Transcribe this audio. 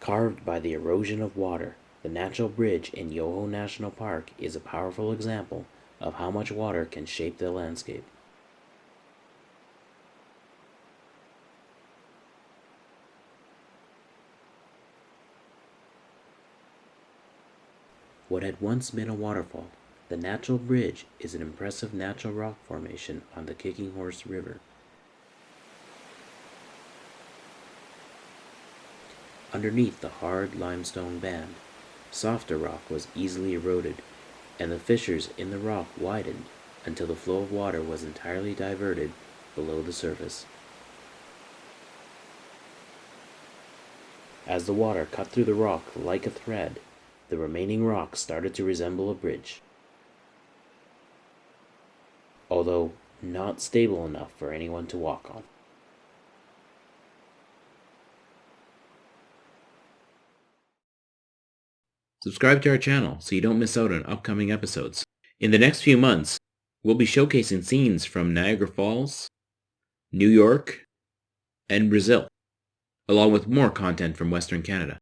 Carved by the erosion of water, the natural bridge in Yoho National Park is a powerful example of how much water can shape the landscape. What had once been a waterfall, the natural bridge is an impressive natural rock formation on the Kicking Horse River. Underneath the hard limestone band, softer rock was easily eroded, and the fissures in the rock widened until the flow of water was entirely diverted below the surface. As the water cut through the rock like a thread, the remaining rock started to resemble a bridge, although not stable enough for anyone to walk on. Subscribe to our channel so you don't miss out on upcoming episodes. In the next few months, we'll be showcasing scenes from Niagara Falls, New York, and Brazil, along with more content from Western Canada.